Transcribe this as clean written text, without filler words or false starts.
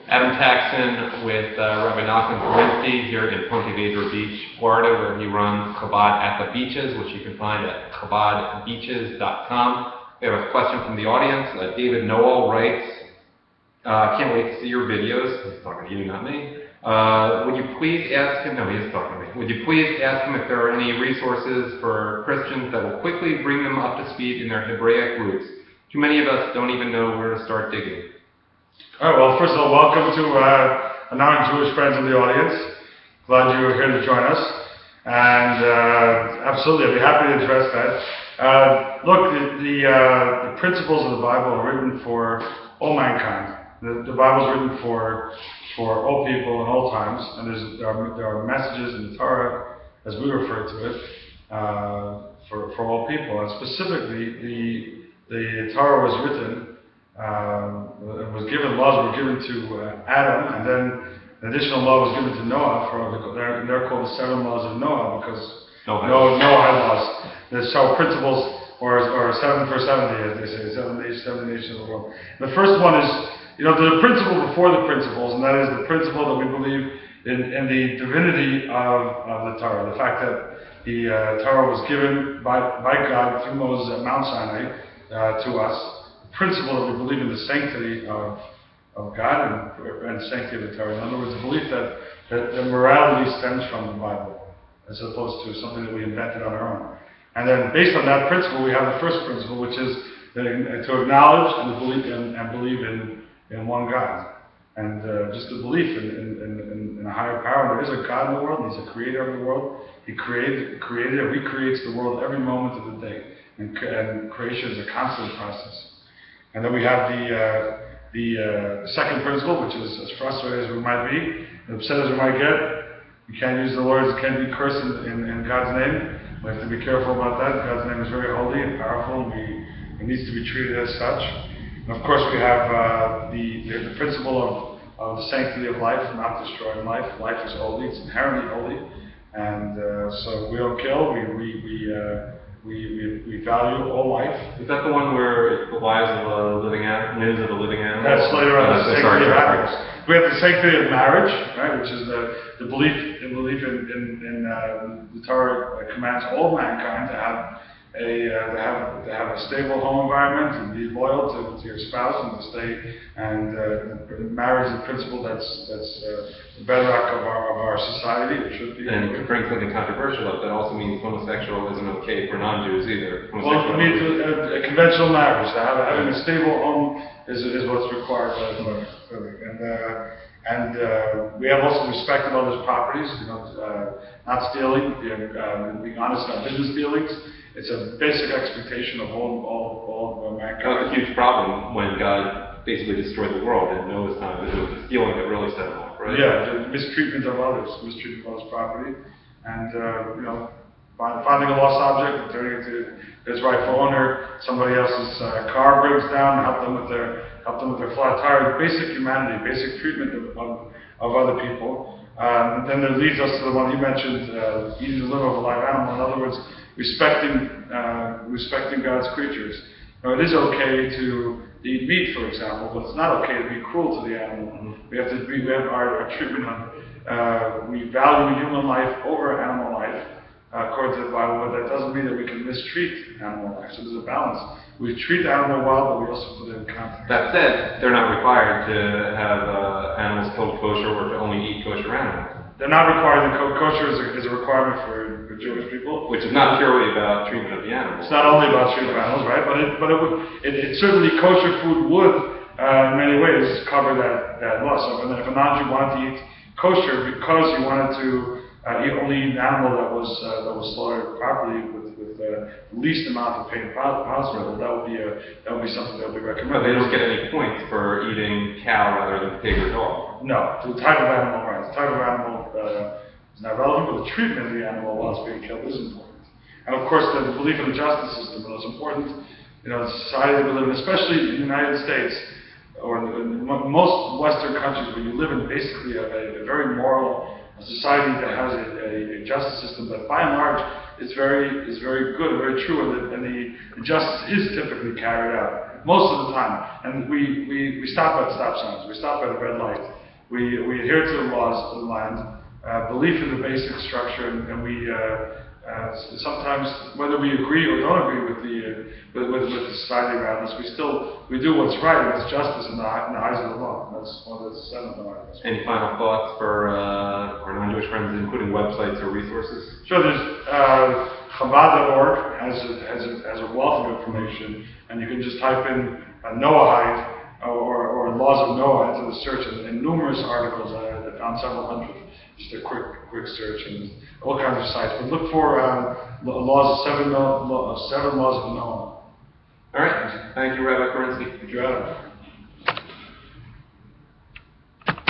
Adam Taxin with Rabbi Nochum Kurinsky here in Ponte, Vedra Beach, Florida, where he runs Chabad at the Beaches, which you can find at chabadbeaches.com. We have a question from the audience. David Noel writes, can't wait to see your videos. He's talking to you, not me. Would you please ask him, no, he is talking to me. Would you please ask him if there are any resources for Christians that will quickly bring them up to speed in their Hebraic roots? Too many of us don't even know where to start digging. All right, well, first of all, welcome to our non-Jewish friends in the audience. Glad you were here to join us. And absolutely, I'd be happy to address that. Look, the principles of the Bible are written for all mankind. The Bible is written for all people in all times, and there are messages in the Torah, as we refer to it, for all people. And specifically, the Torah was written. Laws were given to Adam, and then an additional law was given to Noah. They're called the 7 laws of Noah because Noahide Laws. There's 12 principles, or 7 for 70, as they say, 7 nations of the world. The first one is, there's a principle before the principles, and that is the principle that we believe in the divinity of the Torah. The fact that the Torah was given by God through Moses at Mount Sinai to us. Principle that we believe in the sanctity of God and sanctity of the Torah. In other words, the belief that morality stems from the Bible, as opposed to something that we invented on our own. And then, based on that principle, we have the first principle, which is to acknowledge and believe in one God, and just the belief in a higher power. There is a God in the world, and He's a creator of the world. He created and recreates the world every moment of the day, and creation is a constant process. And then we have the second principle, which is, as frustrated as we might be, as upset as we might get, we can't use the words, can't be cursed in God's name. We have to be careful about that. God's name is very holy and powerful, and it needs to be treated as such. And of course, we have the principle of the sanctity of life, not destroying life. Life is holy; it's inherently holy, and so we don't kill. We value all life. Is that the one where the lives of the living animals, news of the living animals? That's later on. The sanctity of animals. We have the sanctity of marriage, right, which is the belief in the Torah commands all mankind to have a stable home environment and be loyal to your spouse and to stay. And marriage is a principle that's the bedrock of our society. It should be. And to bring something controversial up, that also means homosexual isn't okay for non-Jews either. Well, it means a conventional marriage. Having a stable home is what's required by the Torah. And we have also respect of others' properties. Not stealing, being honest about business dealings. It's a basic expectation of all mankind. That was a huge problem when God basically destroyed the world in Noah's time. It was the stealing that really set him off, right? Yeah, the mistreatment of others' property, and finding a lost object and turning it to its rightful owner. Somebody else's car breaks down, help them with their flat tire. Basic humanity, basic treatment of other people. Then that leads us to the one you mentioned, eating the liver of a live animal. In other words, respecting God's creatures. Now, it is okay to eat meat, for example, but it's not okay to be cruel to the animal. Mm-hmm. We have our treatment on. We value human life over animal life, according to the Bible, but that doesn't mean that we can mistreat animal life. So there's a balance. We treat the animal well, but we also put it in context. That said, they're not required to have animals killed kosher or to only eat kosher animals. They're not required. Kosher is a requirement for Jewish people. Which is not purely about treatment of the animals. It's not only about treatment of animals, right? But it certainly, kosher food would, in many ways, cover that law. So if a non-Jew wanted to eat kosher because he wanted to only eat an animal that was slaughtered properly with the least amount of pain possible, that would be something that we recommend. But they don't get any points for eating cow rather than pig or dog. No, the type of animal, right? The type of animal is not relevant, but the treatment of the animal while it's being killed is important. And of course, the belief in the justice system is important. The society that we live in, especially in the United States, or in most Western countries, where you live in basically a very moral society that has a justice system that, by and large, is very good and very true, and the justice is typically carried out most of the time. And we stop at stop signs, we stop at a red light, we adhere to the laws of the land, belief in the basic structure, and we sometimes, whether we agree or don't agree with the society around us, we do what's right, and it's justice in the eyes of the law. That's one of the 7 arguments. Any final thoughts for our non-Jewish friends, including websites or resources? Sure. There's Chabad.org has a wealth of information, and you can just type in Noahide or Laws of Noah into the search, and numerous articles. I found several hundred. Just a quick search, and all kinds of sites. But look for seven laws of Noah. All right. Thank you, Rabbi Kurinsky. Thank you, Adam.